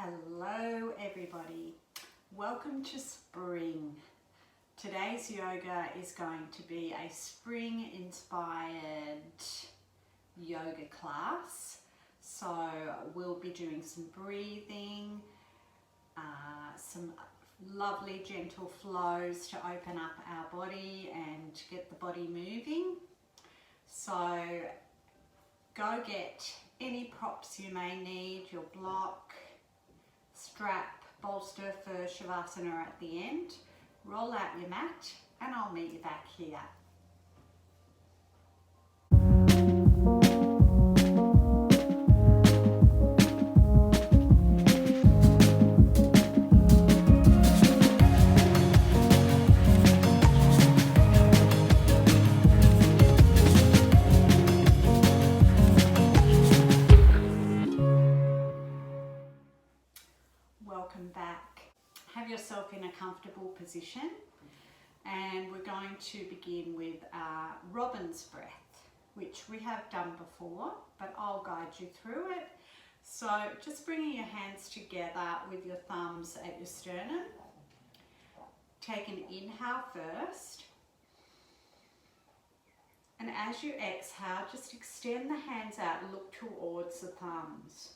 Hello everybody, welcome to spring. Today's yoga is going to be a spring inspired yoga class. So we'll be doing some breathing, some lovely gentle flows to open up our body and get the body moving. So go get any props you may need, your block, strap, bolster for Shavasana at the end. Roll out your mat and I'll meet you back here. Welcome back. Have yourself in a comfortable position and we're going to begin with robin's breath, which we have done before, but I'll guide you through it. So just bringing your hands together with your thumbs at your sternum. Take an inhale first, and as you exhale, just extend the hands out and look towards the thumbs.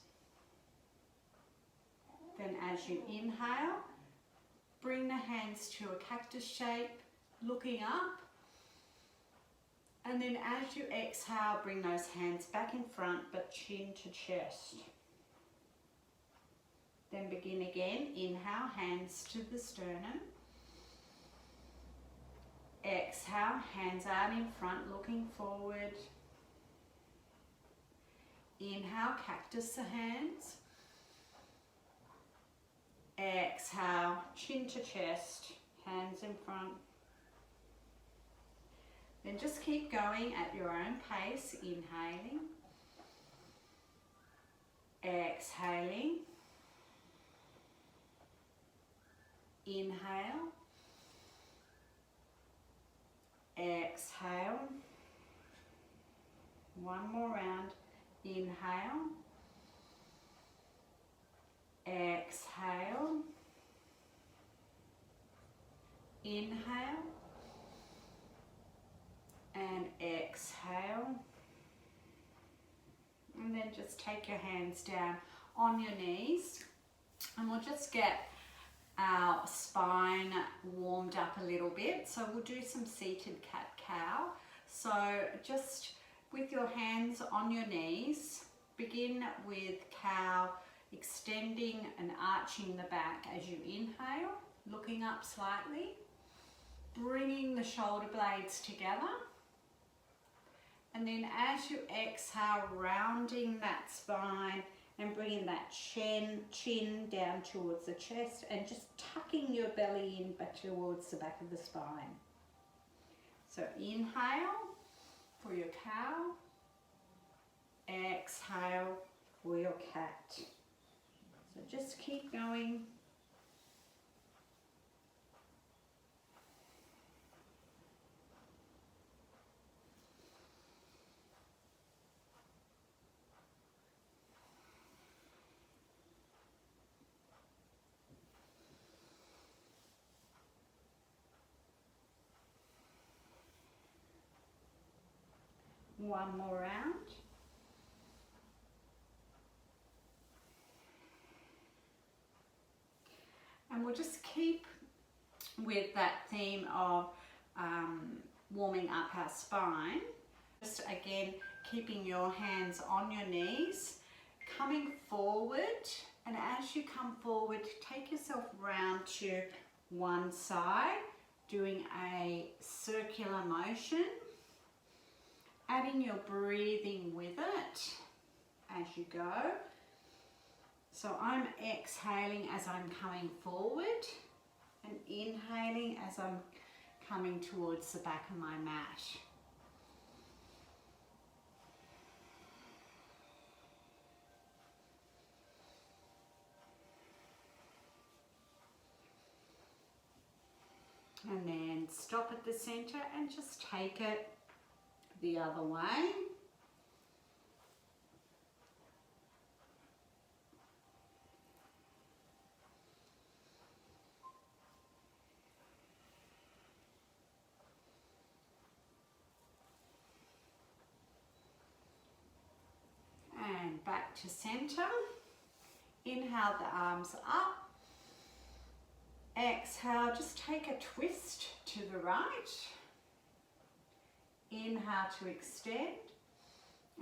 Then as you inhale, bring the hands to a cactus shape, looking up. And then as you exhale, bring those hands back in front, but chin to chest. Then begin again, inhale, hands to the sternum. Exhale, hands out in front, looking forward. Inhale, cactus the hands. Exhale, chin to chest, hands in front. Then just keep going at your own pace, inhaling, exhaling, inhale, exhale. One more round, inhale, exhale, inhale, and exhale. And then just take your hands down on your knees and we'll just get our spine warmed up a little bit. So we'll do some seated cat-cow. So just with your hands on your knees, begin with cow, extending and arching the back as you inhale, looking up slightly, bringing the shoulder blades together, and then as you exhale, rounding that spine and bringing that chin down towards the chest and just tucking your belly in back towards the back of the spine. So inhale for your cow, exhale for your cat. So just keep going. One more round. And we'll just keep with that theme of warming up our spine. Just again, keeping your hands on your knees, coming forward, and as you come forward, take yourself round to one side, doing a circular motion, adding your breathing with it as you go. So I'm exhaling as I'm coming forward and inhaling as I'm coming towards the back of my mat. And then stop at the center and just take it the other way. to center. Inhale the arms up. Exhale, just take a twist to the right. Inhale to extend.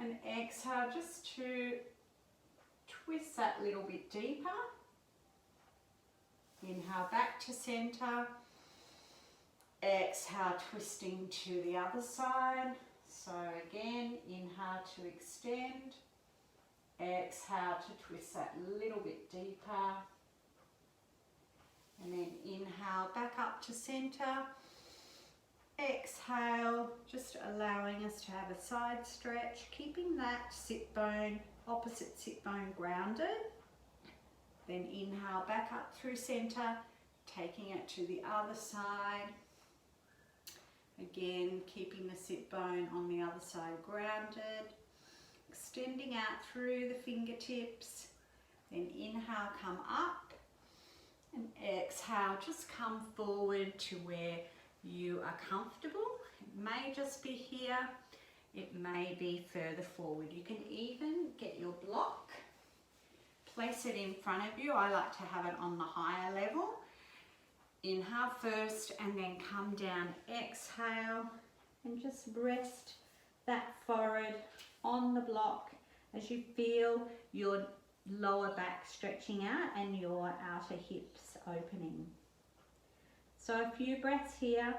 And exhale just to twist that little bit deeper. Inhale back to center. Exhale, twisting to the other side. So again, inhale to extend. Exhale to twist that little bit deeper. And then inhale back up to center. Exhale, just allowing us to have a side stretch, keeping that sit bone, opposite sit bone grounded. Then inhale back up through center, taking it to the other side. Again, keeping the sit bone on the other side grounded. Extending out through the fingertips. Then inhale, come up. And exhale, just come forward to where you are comfortable. It may just be here. It may be further forward. You can even get your block. Place it in front of you. I like to have it on the higher level. Inhale first and then come down. Exhale and just rest that forehead on the block as you feel your lower back stretching out and your outer hips opening. So a few breaths here.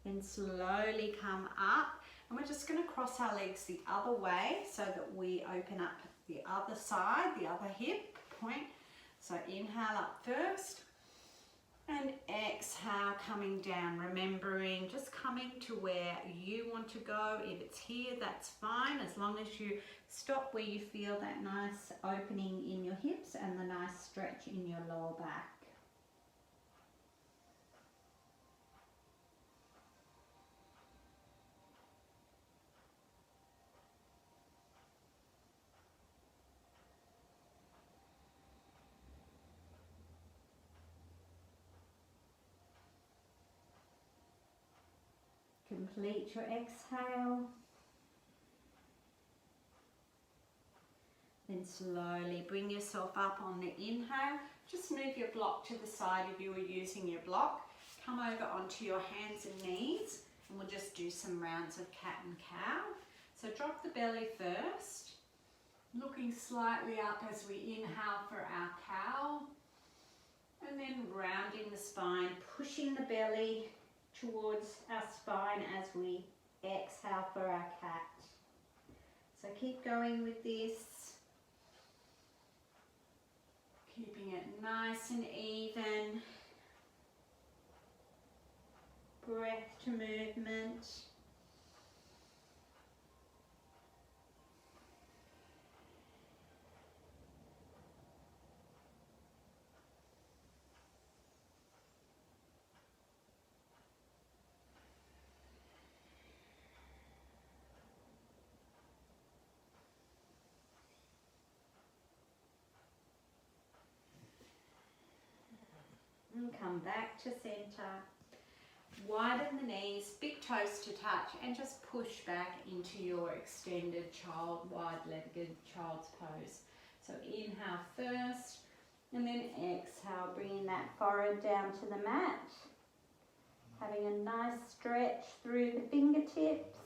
Then slowly come up, and we're just going to cross our legs the other way so that we open up the other side, the other hip point. So inhale up first and exhale coming down, remembering just coming to where you want to go. If it's here, that's fine, as long as you stop where you feel that nice opening in your hips and the nice stretch in your lower back. Complete your exhale. Then slowly bring yourself up on the inhale. Just move your block to the side if you were using your block. Come over onto your hands and knees, and we'll just do some rounds of cat and cow. So drop the belly first, looking slightly up as we inhale for our cow, and then rounding the spine, pushing the belly towards our spine as we exhale for our cat. So keep going with this, keeping it nice and even, breath to movement. And come back to center. Widen the knees, big toes to touch, and just push back into your extended wide-legged child's pose. So inhale first, and then exhale, bringing that forehead down to the mat. Having a nice stretch through the fingertips.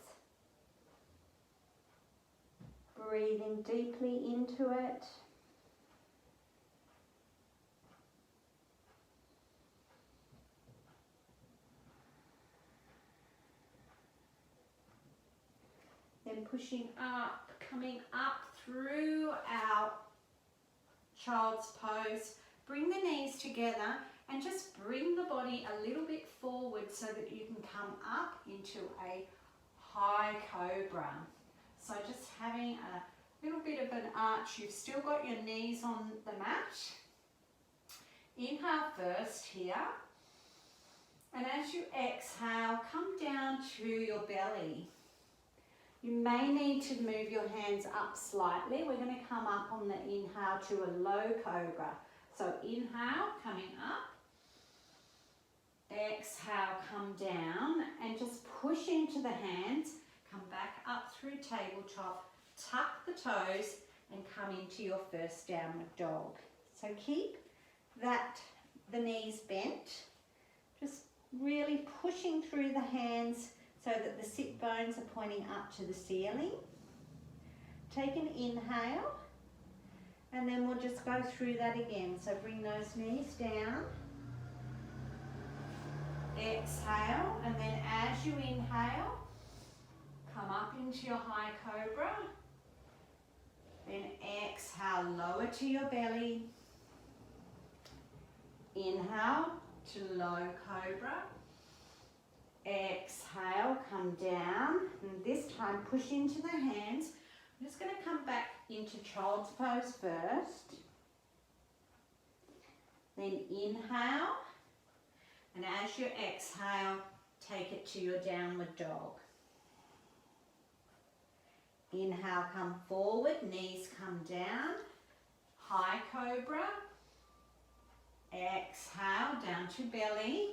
Breathing deeply into it. Then pushing up, coming up through our child's pose. Bring the knees together and just bring the body a little bit forward so that you can come up into a high cobra. So just having a little bit of an arch. You've still got your knees on the mat. Inhale first here. And as you exhale, come down to your belly. You may need to move your hands up slightly. We're going to come up on the inhale to a low cobra. So inhale, coming up. Exhale, come down and just push into the hands. Come back up through tabletop. Tuck the toes and come into your first downward dog. So keep the knees bent. Just really pushing through the hands so that the sit bones are pointing up to the ceiling. Take an inhale and then we'll just go through that again. So bring those knees down. Exhale, and then as you inhale, come up into your high cobra. Then exhale, lower to your belly. Inhale to low cobra. Exhale, come down, and this time push into the hands. I'm just going to come back into child's pose first. Then inhale, and as you exhale, take it to your downward dog. Inhale, come forward, knees come down, high cobra. Exhale, down to belly.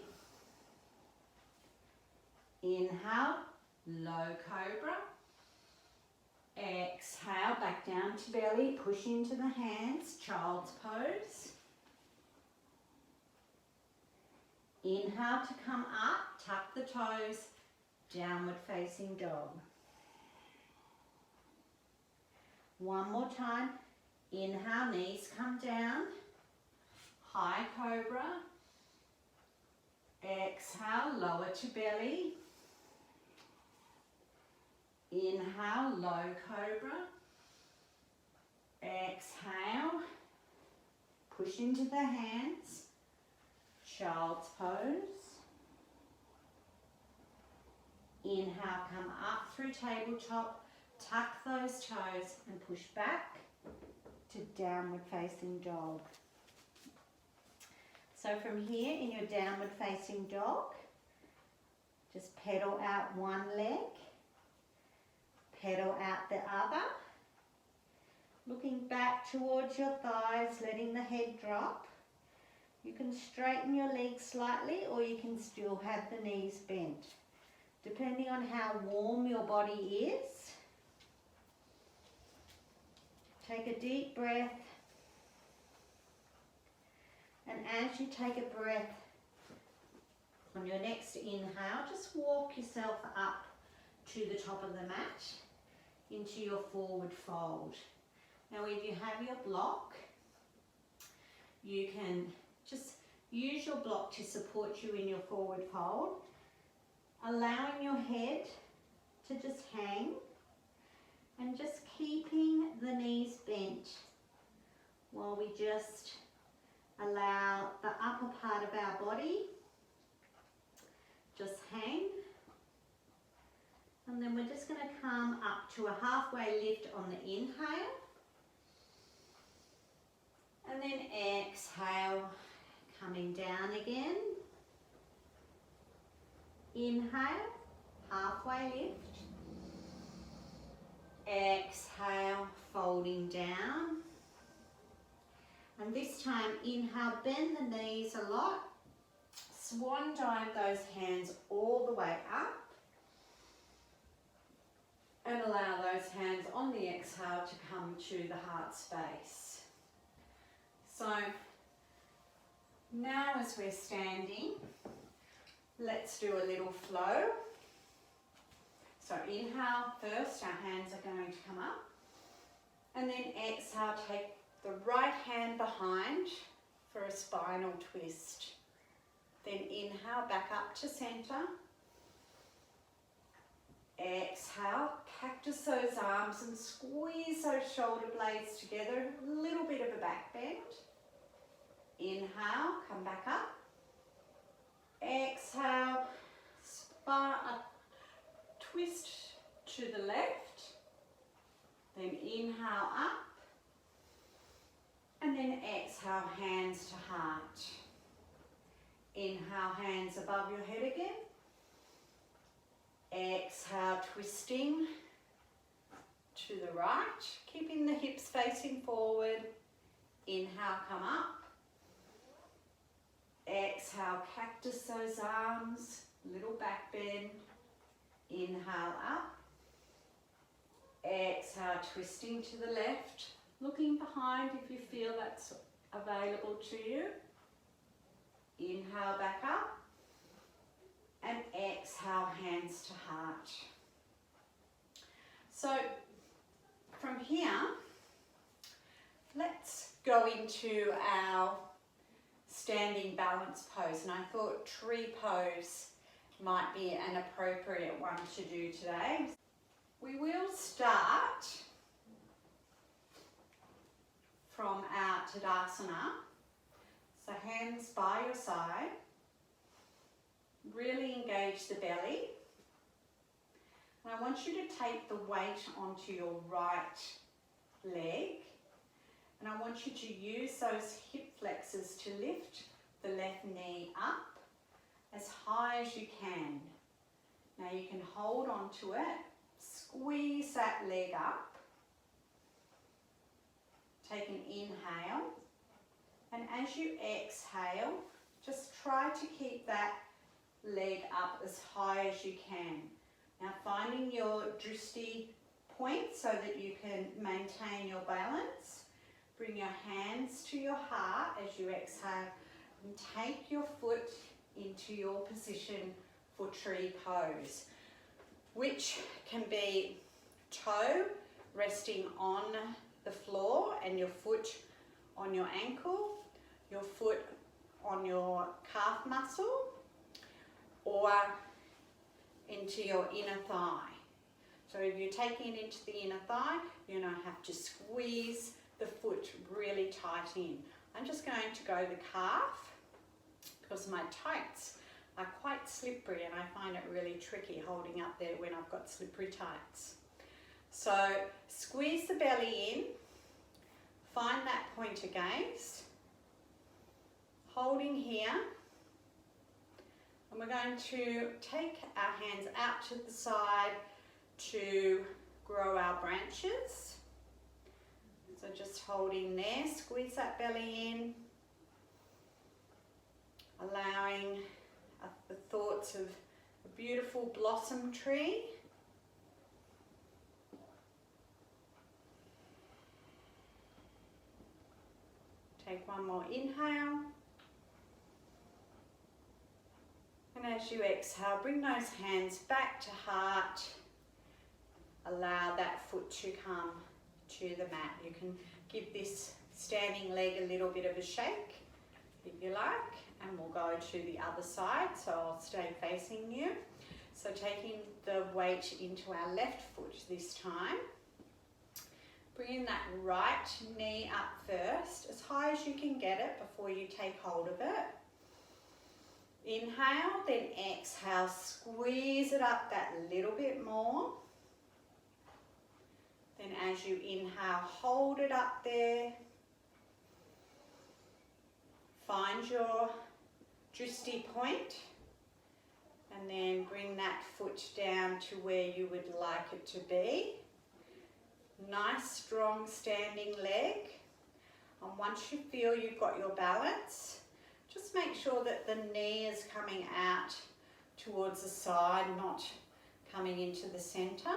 Inhale, low cobra. Exhale, back down to belly, push into the hands, child's pose. Inhale to come up, tuck the toes, downward facing dog. One more time. Inhale, knees come down, high cobra. Exhale, lower to belly. Inhale, low cobra. Exhale, push into the hands, child's pose. Inhale, come up through tabletop, tuck those toes and push back to downward facing dog. So from here in your downward facing dog, just pedal out one leg, pedal out the other, looking back towards your thighs, letting the head drop. You can straighten your legs slightly or you can still have the knees bent, depending on how warm your body is. Take a deep breath, and as you take a breath, on your next inhale, just walk yourself up to the top of the mat into your forward fold. Now if you have your block, you can just use your block to support you in your forward fold, allowing your head to just hang and just keeping the knees bent while we just allow the upper part of our body just hang. And then we're just going to come up to a halfway lift on the inhale. And then exhale, coming down again. Inhale, halfway lift. Exhale, folding down. And this time, inhale, bend the knees a lot. Swan dive those hands all the way up. And allow those hands on the exhale to come to the heart space. So now as we're standing, let's do a little flow. So inhale first, our hands are going to come up. And then exhale, take the right hand behind for a spinal twist. Then inhale, back up to center. Exhale, cactus those arms and squeeze those shoulder blades together, a little bit of a back bend. Inhale, come back up. Exhale, twist to the left. Then inhale up. And then exhale, hands to heart. Inhale, hands above your head again. Exhale, twisting to the right, keeping the hips facing forward. Inhale, come up. Exhale, cactus those arms, little back bend. Inhale up. Exhale, twisting to the left, looking behind if you feel that's available to you. Inhale back up. And exhale, hands to heart. So from here, let's go into our standing balance pose. And I thought tree pose might be an appropriate one to do today. We will start from our Tadasana. So hands by your side. Really engage the belly. And I want you to take the weight onto your right leg. And I want you to use those hip flexors to lift the left knee up as high as you can. Now you can hold on to it, squeeze that leg up. Take an inhale. And as you exhale, just try to keep that leg up as high as you can. Now finding your drishti point so that you can maintain your balance. Bring your hands to your heart as you exhale and take your foot into your position for tree pose, which can be toe resting on the floor and your foot on your ankle, your foot on your calf muscle, or into your inner thigh. So if you're taking it into the inner thigh, you're going to have to squeeze the foot really tight in. I'm just going to go the calf because my tights are quite slippery and I find it really tricky holding up there when I've got slippery tights. So squeeze the belly in, find that point of gaze, holding here, and we're going to take our hands out to the side to grow our branches. So just holding there, squeeze that belly in, allowing the thoughts of a beautiful blossom tree. Take one more inhale. And as you exhale, bring those hands back to heart. Allow that foot to come to the mat. You can give this standing leg a little bit of a shake if you like, and we'll go to the other side, so I'll stay facing you. So taking the weight into our left foot this time, bringing that right knee up first, as high as you can get it before you take hold of it. Inhale, then exhale, squeeze it up that little bit more. Then as you inhale, hold it up there. Find your drishti point and then bring that foot down to where you would like it to be. Nice strong standing leg. And once you feel you've got your balance, just make sure that the knee is coming out towards the side, not coming into the center.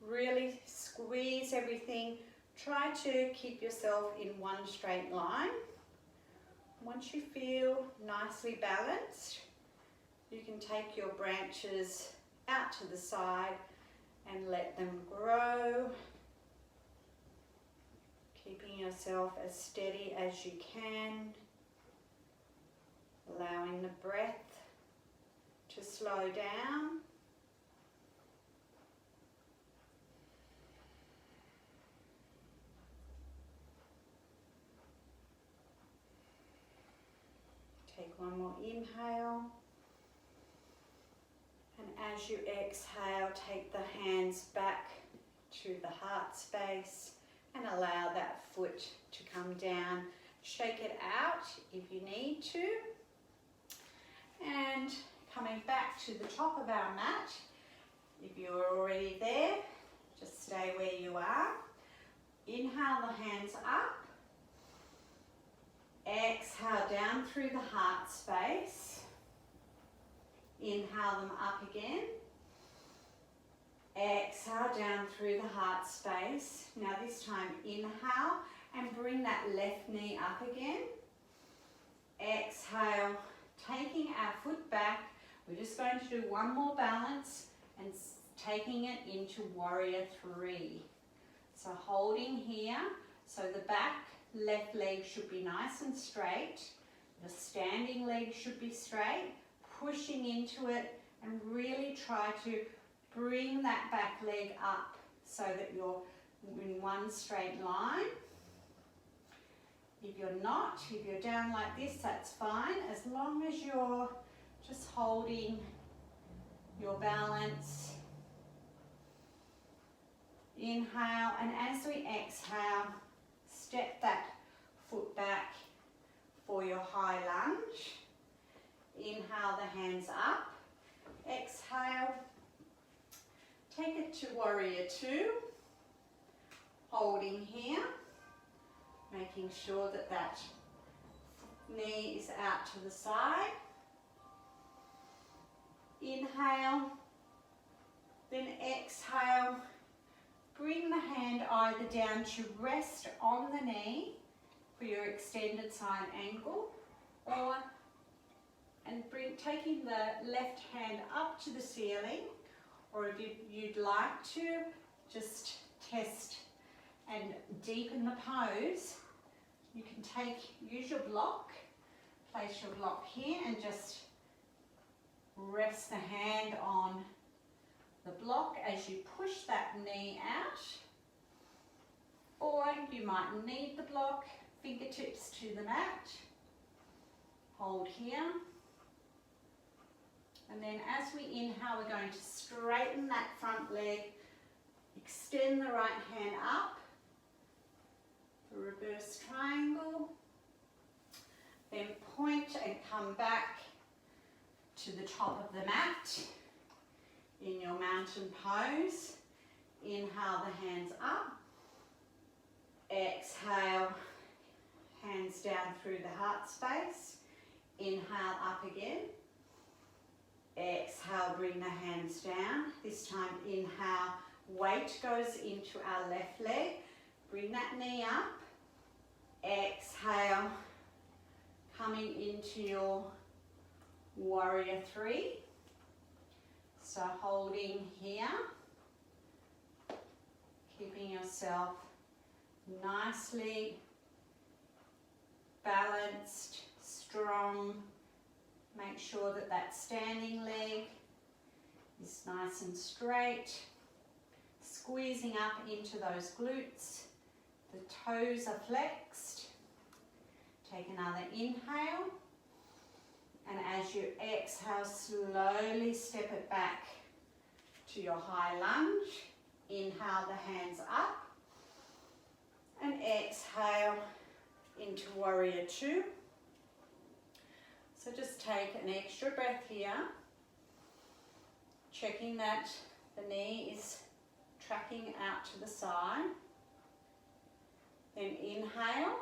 Really squeeze everything. Try to keep yourself in one straight line. Once you feel nicely balanced, you can take your branches out to the side and let them grow. Keeping yourself as steady as you can. Allowing the breath to slow down. Take one more inhale. And as you exhale, take the hands back to the heart space and allow that foot to come down. Shake it out if you need to. And coming back to the top of our mat, if you're already there, Just stay where you are. Inhale the hands up. Exhale down through the heart space. Inhale them up again. Exhale down through the heart space. Now this time inhale and bring that left knee up again. Exhale, taking our foot back. We're just going to do one more balance and taking it into warrior three. So holding here, so the back left leg should be nice and straight. The standing leg should be straight. Pushing into it and really try to bring that back leg up so that you're in one straight line. If you're not, if you're down like this, that's fine, as long as you're just holding your balance. Inhale, and as we exhale, step that foot back for your high lunge. Inhale the hands up. Exhale. Take it to warrior two. Holding here. Making sure that that knee is out to the side. Inhale. Then exhale. Bring the hand either down to rest on the knee for your extended side angle, or taking the left hand up to the ceiling, or if you'd like to just test and deepen the pose, you can use your block, place your block here and just rest the hand on the block as you push that knee out, or you might need the block, fingertips to the mat. Hold here. And then as we inhale, we're going to straighten that front leg, extend the right hand up, the reverse triangle, then point and come back to the top of the mat in your mountain pose. Inhale the hands up, exhale, hands down through the heart space, inhale up again. Exhale, bring the hands down. This time inhale, weight goes into our left leg. Bring that knee up. Exhale, coming into your warrior three. So holding here, keeping yourself nicely balanced, strong. Make sure that that standing leg is nice and straight. Squeezing up into those glutes. The toes are flexed. Take another inhale. And as you exhale, slowly step it back to your high lunge. Inhale the hands up. And exhale into warrior two. So just take an extra breath here, checking that the knee is tracking out to the side. Then inhale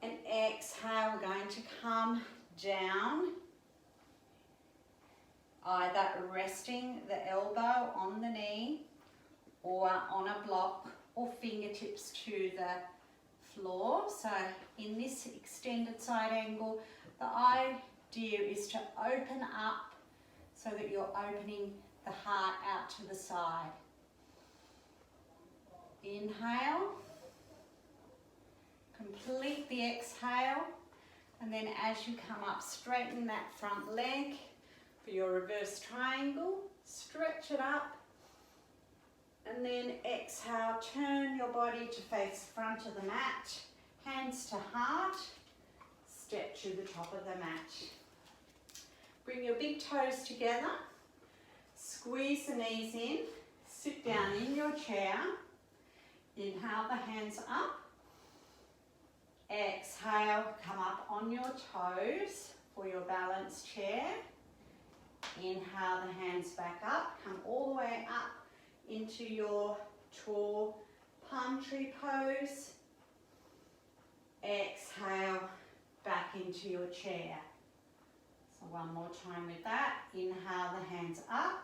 and exhale. We're going to come down, either resting the elbow on the knee or on a block or fingertips to the floor. So in this extended side angle, the idea is to open up so that you're opening the heart out to the side. Inhale, complete the exhale, and then as you come up, straighten that front leg for your reverse triangle, stretch it up, and then exhale, turn your body to face the front of the mat, hands to heart. Step to the top of the mat. Bring your big toes together. Squeeze the knees in. Sit down in your chair. Inhale the hands up. Exhale, come up on your toes for your balanced chair. Inhale the hands back up. Come all the way up into your tall palm tree pose. Exhale, back into your chair. So one more time with that. Inhale, the hands up.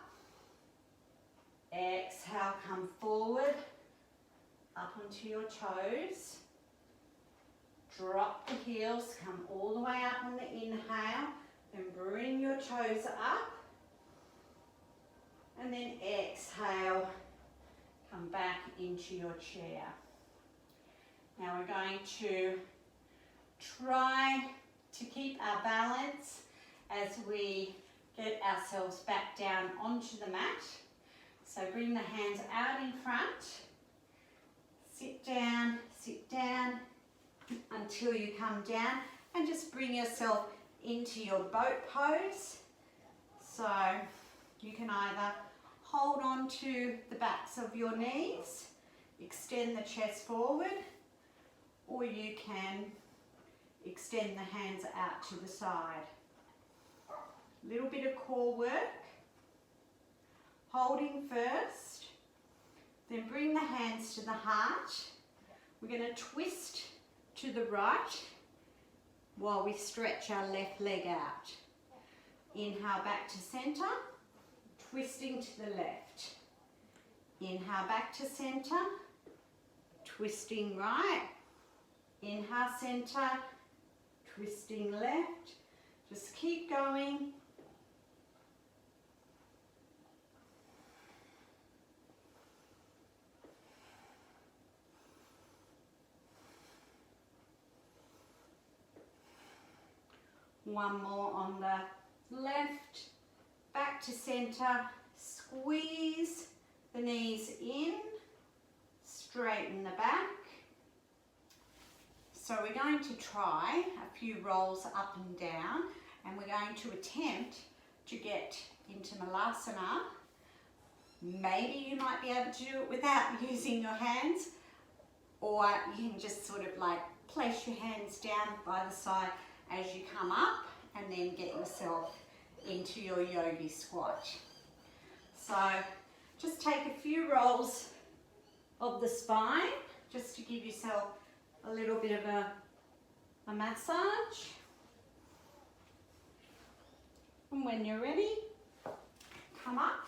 Exhale, come forward, up onto your toes. Drop the heels, come all the way up on the inhale. Then bring your toes up. And then exhale, come back into your chair. Now we're going to try to keep our balance as we get ourselves back down onto the mat. So bring the hands out in front. Sit down until you come down, and just bring yourself into your boat pose. So you can either hold on to the backs of your knees, extend the chest forward, or you can extend the hands out to the side. A little bit of core work. Holding first, then bring the hands to the heart. We're going to twist to the right while we stretch our left leg out. Inhale back to center, twisting to the left. Inhale back to center, twisting right. Inhale center, twisting left. Just keep going. One more on the left, back to center, squeeze the knees in, straighten the back. So we're going to try a few rolls up and down, and we're going to attempt to get into Malasana. Maybe you might be able to do it without using your hands, or you can just sort of like place your hands down by the side as you come up, and then get yourself into your yogi squat. So just take a few rolls of the spine just to give yourself a little bit of a massage. And when you're ready, come up,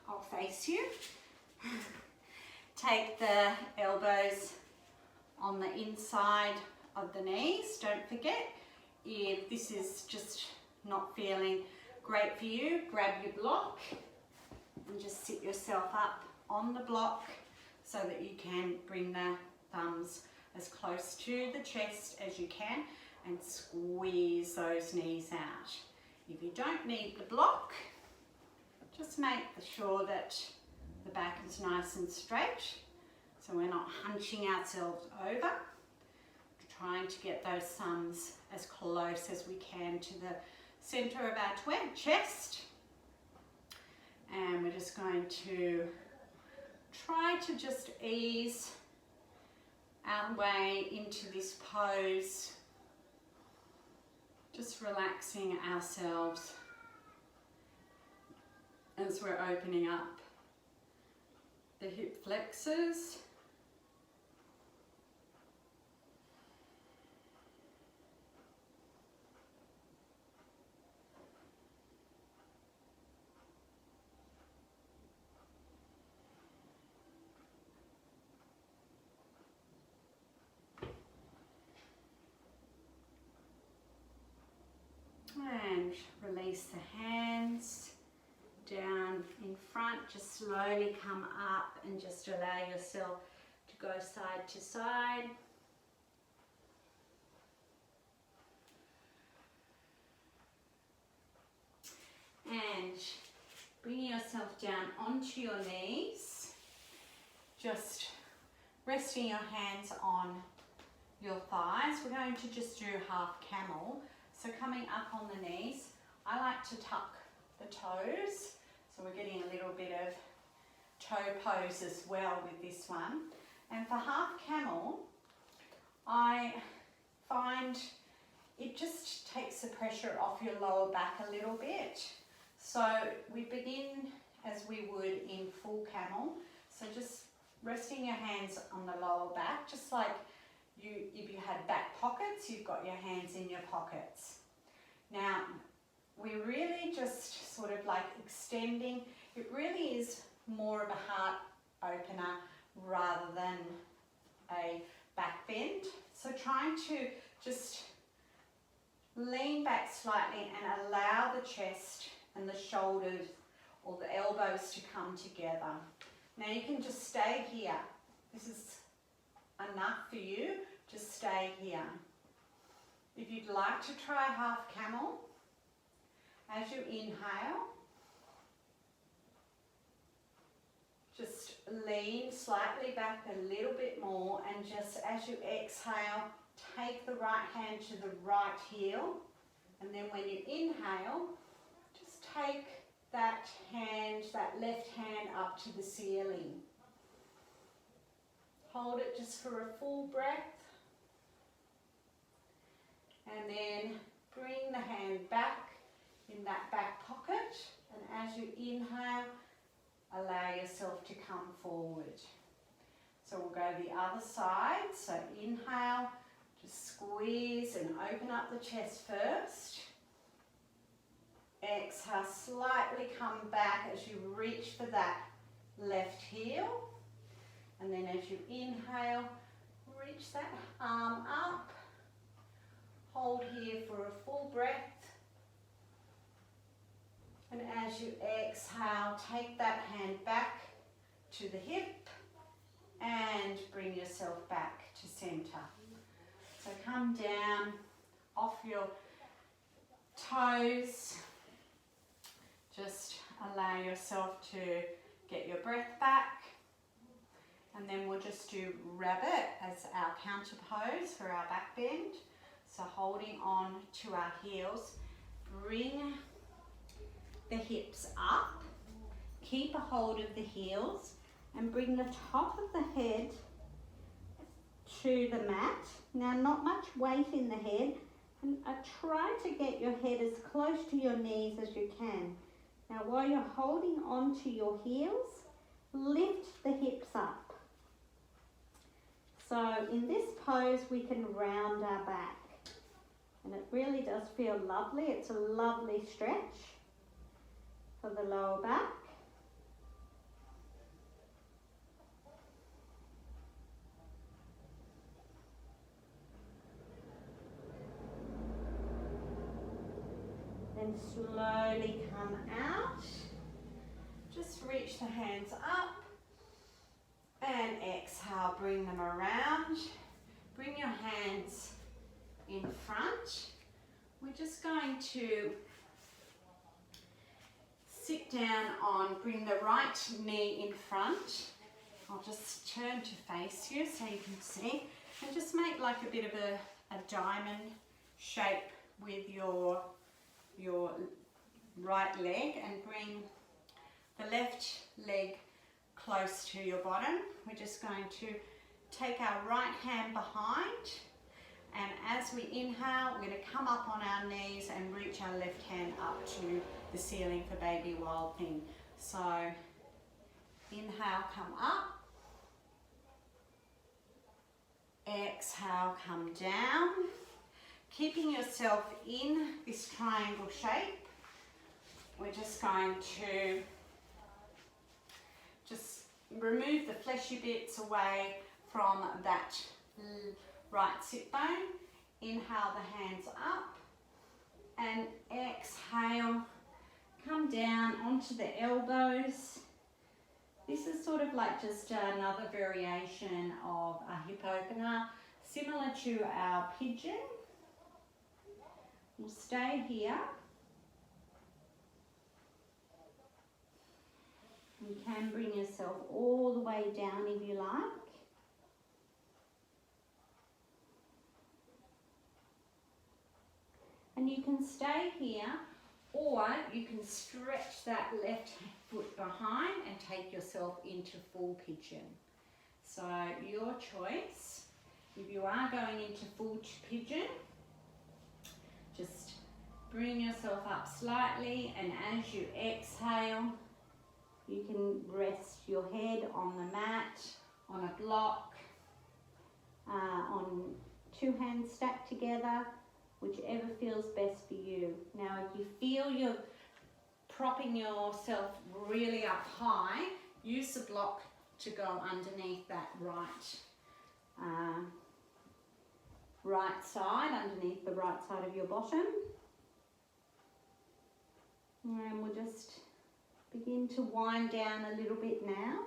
I'll face you, take the elbows on the inside of the knees. Don't forget, if this is just not feeling great for you, grab your block and just sit yourself up on the block so that you can bring the thumbs as close to the chest as you can and squeeze those knees out. If you don't need the block, just make sure that the back is nice and straight, so we're not hunching ourselves over, trying to get those thumbs as close as we can to the center of our chest. And we're just going to try to just ease our way into this pose, just relaxing ourselves as we're opening up the hip flexors. And release the hands down in front. Just slowly come up and just allow yourself to go side to side. And bringing yourself down onto your knees. Just resting your hands on your thighs. We're going to just do half camel. So coming up on the knees, I like to tuck the toes. So we're getting a little bit of toe pose as well with this one. And for half camel, I find it just takes the pressure off your lower back a little bit. So we begin as we would in full camel. So just resting your hands on the lower back, just like if you had back pockets, you've got your hands in your pockets. Now, we're really just sort of like extending. It really is more of a heart opener rather than a back bend. So trying to just lean back slightly and allow the chest and the shoulders or the elbows to come together. Now you can just stay here. This is enough for you. Just stay here. If you'd like to try half camel, as you inhale, just lean slightly back a little bit more, and just as you exhale, take the right hand to the right heel, and then when you inhale, just take that hand, that left hand up to the ceiling. Hold it just for a full breath, and then bring the hand back in that back pocket, and as you inhale, allow yourself to come forward. So we'll go the other side. So inhale, just squeeze and open up the chest first. Exhale, slightly come back as you reach for that left heel. And then as you inhale, reach that arm up. Hold here for a full breath. And as you exhale, take that hand back to the hip and bring yourself back to center. So come down off your toes. Just allow yourself to get your breath back. And then we'll just do rabbit as our counter pose for our back bend. So holding on to our heels, bring the hips up, keep a hold of the heels, and bring the top of the head to the mat. Now, not much weight in the head, and try to get your head as close to your knees as you can. Now, while you're holding on to your heels, lift the hips up. So in this pose, we can round our back, and it really does feel lovely. It's a lovely stretch for the lower back. Then slowly come out. Just reach the hands up and exhale, bring them around. Bring your hands in front. We're just going to sit down on, bring the right knee in front. I'll just turn to face you so you can see, and just make like a bit of a diamond shape with your right leg, and bring the left leg close to your bottom. We're just going to take our right hand behind, and as we inhale, we're going to come up on our knees and reach our left hand up to the ceiling for baby wild thing. So inhale, come up. Exhale, come down. Keeping yourself in this triangle shape, we're just going to just remove the fleshy bits away from that right sit bone. Inhale the hands up, and exhale, come down onto the elbows. This is sort of like just another variation of a hip opener, similar to our pigeon. We'll stay here. You can bring yourself all the way down if you like. And you can stay here, or you can stretch that left foot behind and take yourself into full pigeon. So your choice. If you are going into full pigeon, just bring yourself up slightly, and as you exhale, you can rest your head on the mat, on a block, on two hands stacked together, whichever feels best for you. Now, if you feel you're propping yourself really up high, use the block to go underneath that right side, underneath the right side of your bottom. And we'll just begin to wind down a little bit now.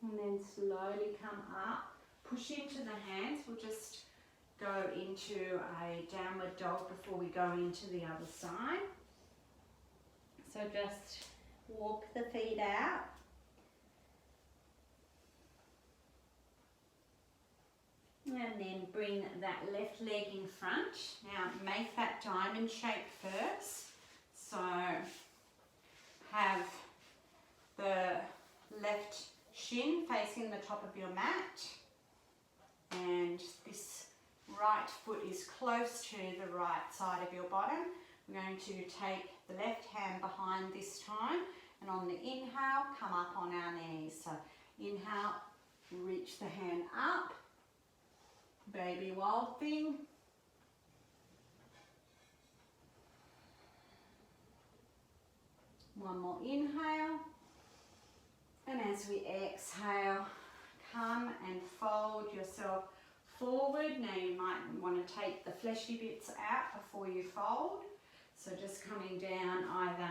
And then slowly come up, push into the hands. We'll just go into a downward dog before we go into the other side. So just walk the feet out. And then bring that left leg in front. Now make that diamond shape first. So have the left shin facing the top of your mat, and this right foot is close to the right side of your bottom. We're going to take the left hand behind this time, and on the inhale, come up on our knees. So inhale, reach the hand up, baby wild thing. One more inhale. And as we exhale, come and fold yourself forward. Now you might want to take the fleshy bits out before you fold. So just coming down either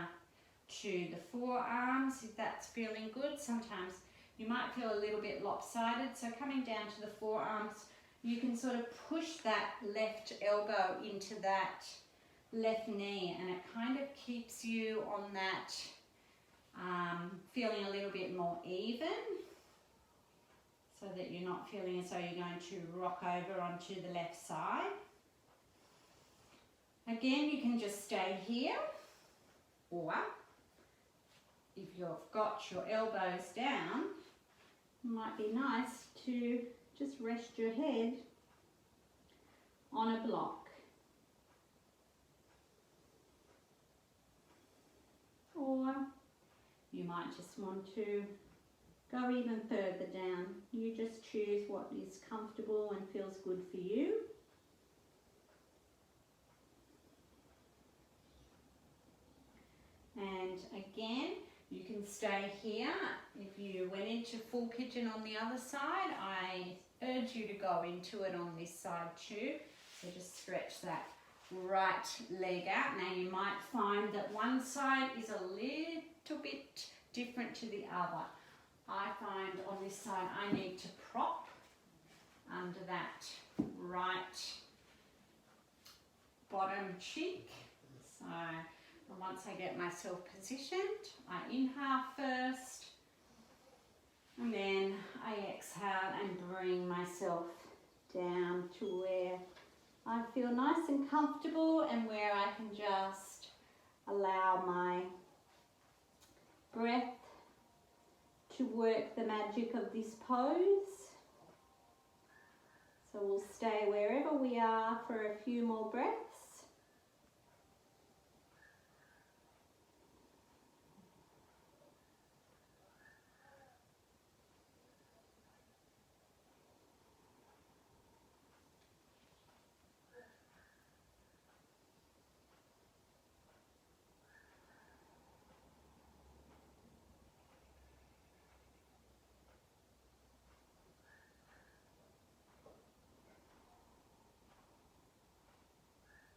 to the forearms, if that's feeling good. Sometimes you might feel a little bit lopsided. So coming down to the forearms, you can sort of push that left elbow into that left knee, and it kind of keeps you on that feeling a little bit more even, so that you're not feeling as though you're going to rock over onto the left side. Again, you can just stay here, or if you've got your elbows down, it might be nice to just rest your head on a block. Or you might just want to go even further down. You just choose what is comfortable and feels good for you. And again, you can stay here. If you went into full pigeon on the other side, I urge you to go into it on this side too. So just stretch that right leg out. Now you might find that one side is a little bit different to the other. I find on this side I need to prop under that right bottom cheek. So once I get myself positioned, I inhale first, and then I exhale and bring myself down to where I feel nice and comfortable, and where I can just allow my breath to work the magic of this pose. So we'll stay wherever we are for a few more breaths.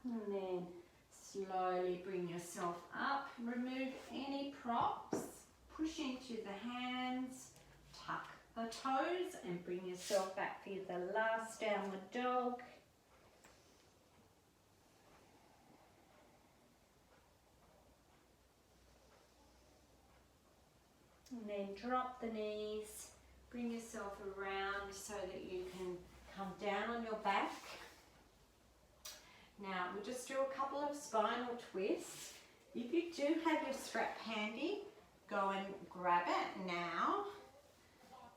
And then slowly bring yourself up, remove any props, push into the hands, tuck the toes, and bring yourself back for the last downward dog. And then drop the knees, bring yourself around so that you can come down on your back. Now we'll just do a couple of spinal twists. If you do have your strap handy, go and grab it now.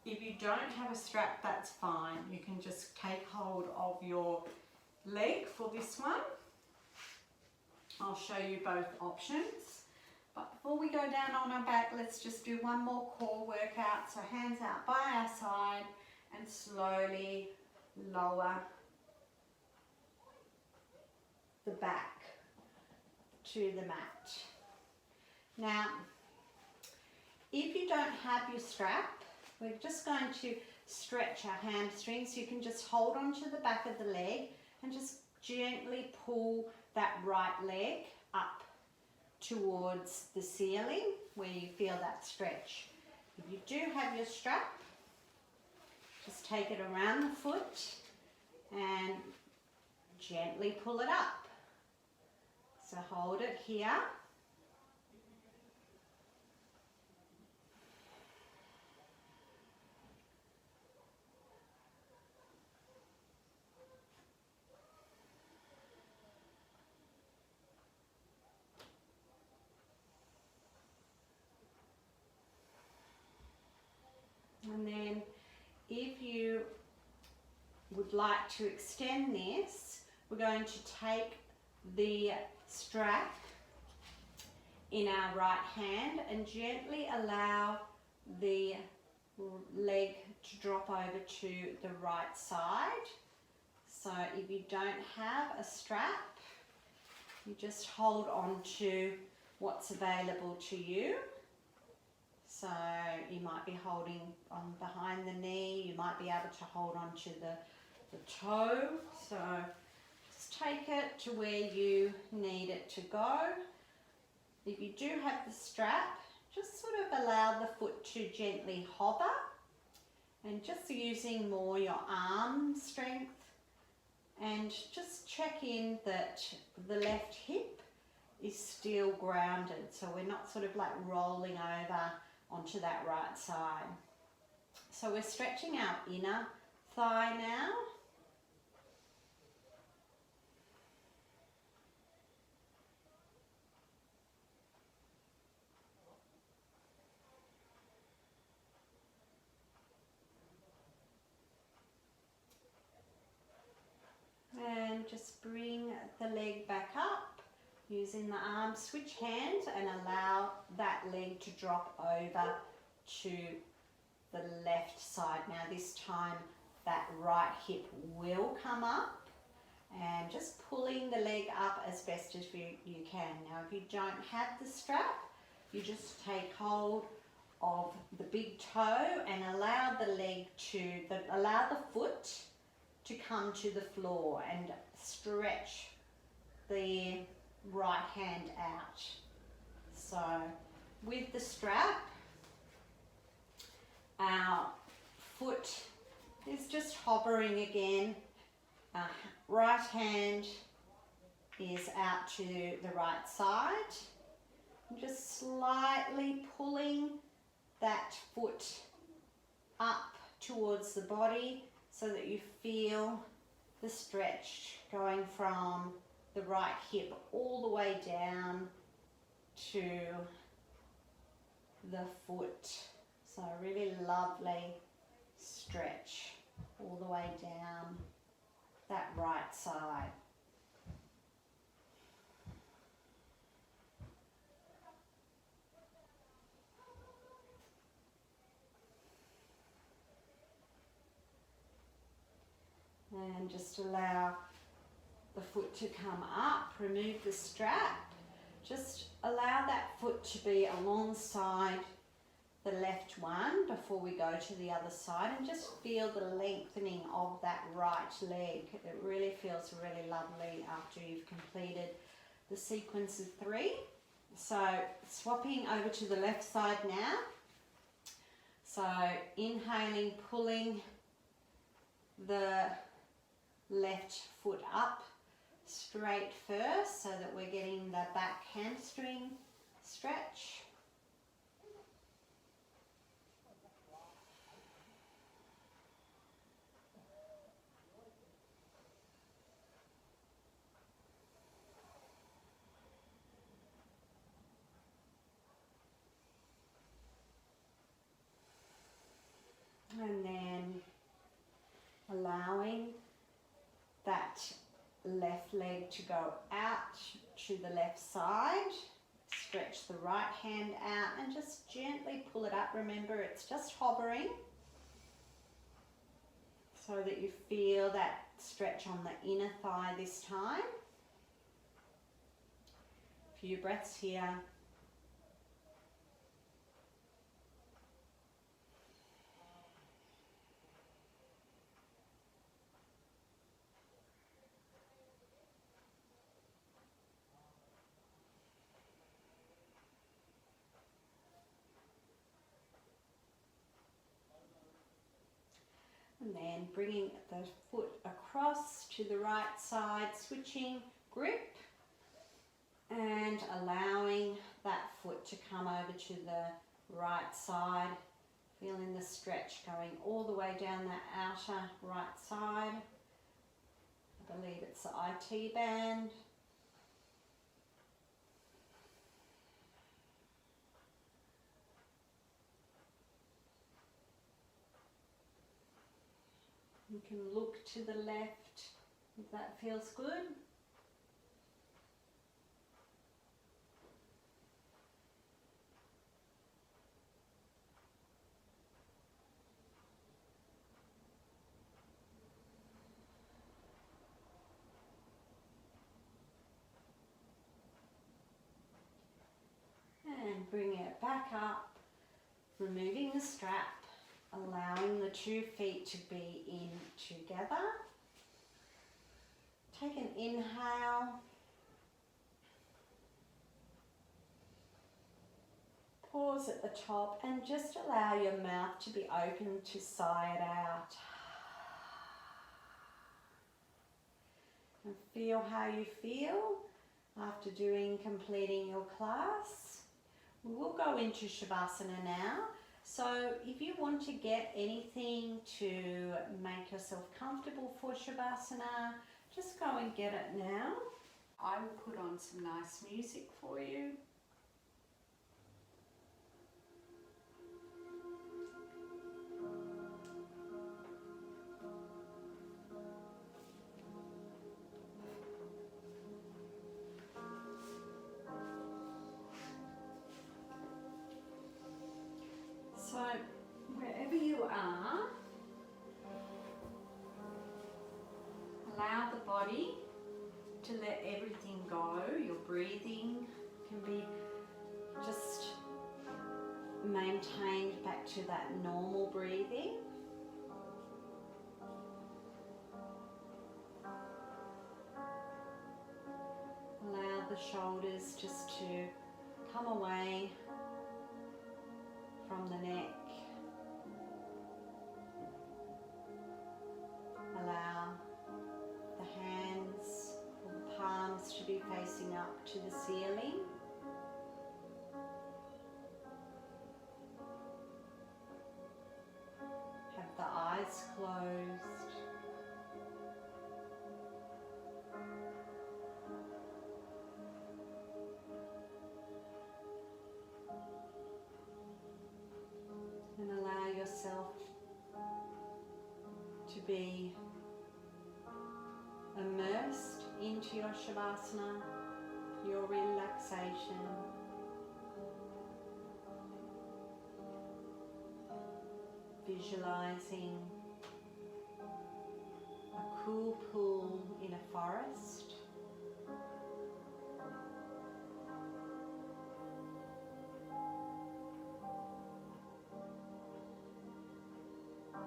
If you don't have a strap, that's fine. You can just take hold of your leg for this one. I'll show you both options. But before we go down on our back, let's just do one more core workout. So hands out by our side and slowly lower the back to the mat. Now, if you don't have your strap, we're just going to stretch our hamstrings. You can just hold onto the back of the leg and just gently pull that right leg up towards the ceiling where you feel that stretch. If you do have your strap, just take it around the foot and gently pull it up. So hold it here. And then if you would like to extend this, we're going to take the strap in our right hand and gently allow the leg to drop over to the right side. So if you don't have a strap, you just hold on to what's available to you. So you might be holding on behind the knee, you might be able to hold on to the toe. So just take it to where you need it to go. If you do have the strap, just sort of allow the foot to gently hover and just using more your arm strength, and just check in that the left hip is still grounded, so we're not sort of like rolling over onto that right side. So we're stretching our inner thigh now. And just bring the leg back up using the arm switch hands and allow that leg to drop over to the left side. Now this time that right hip will come up, and just pulling the leg up as best as you can. Now if you don't have the strap, you just take hold of the big toe and allow the foot to come to the floor and stretch the right hand out. So with the strap, our foot is just hovering again. Right hand is out to the right side. I'm just slightly pulling that foot up towards the body so that you feel the stretch going from the right hip all the way down to the foot. So a really lovely stretch all the way down that right side. And just allow the foot to come up, remove the strap, just allow that foot to be alongside the left one before we go to the other side, and just feel the lengthening of that right leg. It really feels really lovely after you've completed the sequence of 3. So swapping over to the left side now. So inhaling, pulling the left foot up straight first so that we're getting the back hamstring stretch. left leg to go out to the left side. Stretch the right hand out and just gently pull it up. Remember, it's just hovering so that you feel that stretch on the inner thigh this time. A few breaths here. And then bringing the foot across to the right side, switching grip and allowing that foot to come over to the right side. Feeling the stretch going all the way down that outer right side. I believe it's the IT band. You can look to the left if that feels good. And bring it back up, removing the strap, allowing the 2 feet to be in together. Take an inhale. Pause at the top and just allow your mouth to be open to sigh it out. And feel how you feel after completing your class. We will go into Shavasana now. So if you want to get anything to make yourself comfortable for Shavasana, just go and get it now. I will put on some nice music for you. So wherever you are, allow the body to let everything go. Your breathing can be just maintained back to that normal breathing. Allow the shoulders just to come away from the neck. Allow the hands or the palms to be facing up to the ceiling. Have the eyes closed. And allow yourself to be immersed into your Shavasana, your relaxation. Visualizing a cool pool in a forest.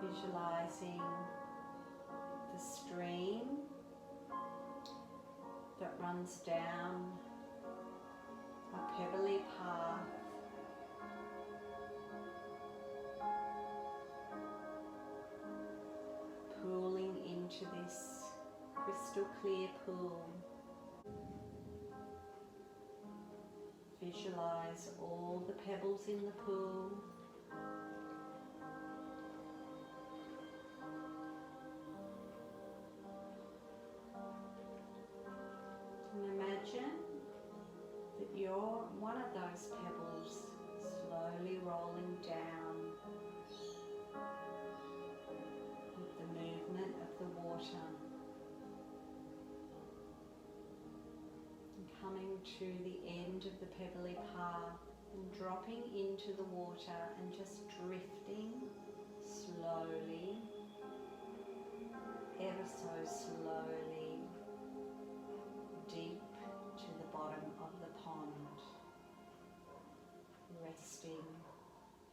Visualizing the stream that runs down a pebbly path. Pooling into this crystal clear pool. Visualize all the pebbles in the pool. And imagine that you're one of those pebbles slowly rolling down with the movement of the water. coming to the end of the pebbly path and dropping into the water and just drifting slowly, ever so slowly, deep to the bottom of the pond, resting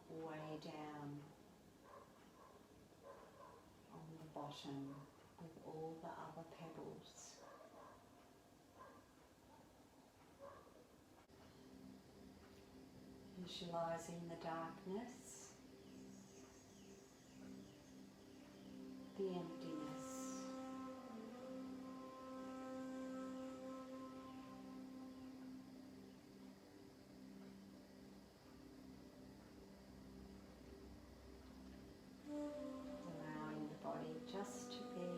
way down on the bottom with all the other pebbles. Visualizing the darkness, the emptiness. Allowing the body just to be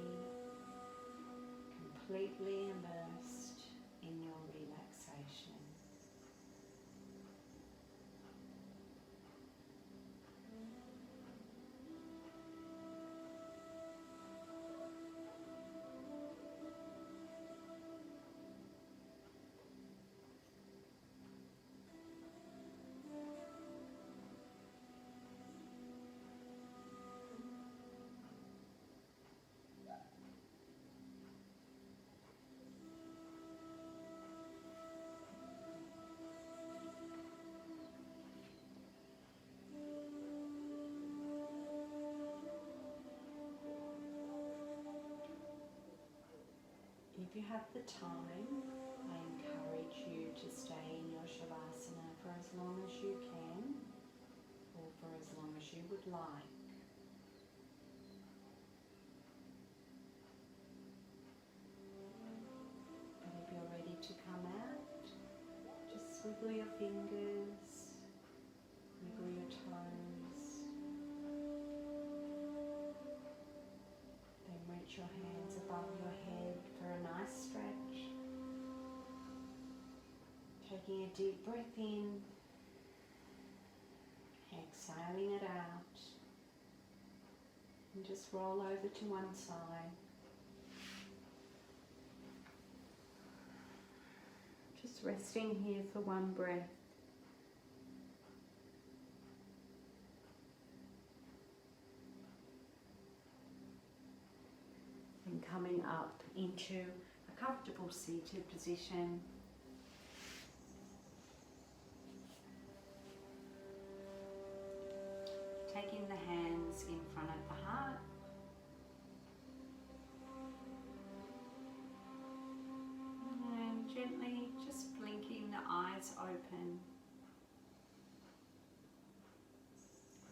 completely immersed in your relaxation. If you have the time, I encourage you to stay in your Shavasana for as long as you can, or for as long as you would like. But if you're ready to come out, just wiggle your fingers, wiggle your toes, then reach your hands above your head for a nice stretch. Taking a deep breath in, exhaling it out, and just roll over to one side. Just resting here for one breath. And coming up into a comfortable seated position. Taking the hands in front of the heart. And gently just blinking the eyes open.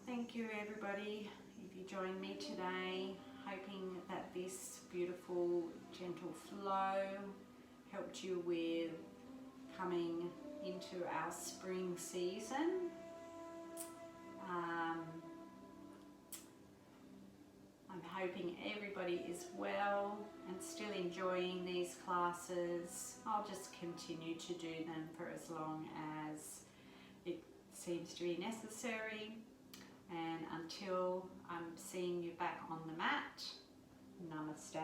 Thank you everybody if you joined me today. Hoping that this beautiful gentle flow helped you with coming into our spring season. I'm hoping everybody is well and still enjoying these classes. I'll just continue to do them for as long as it seems to be necessary. And until I'm seeing you back on the mat, namaste.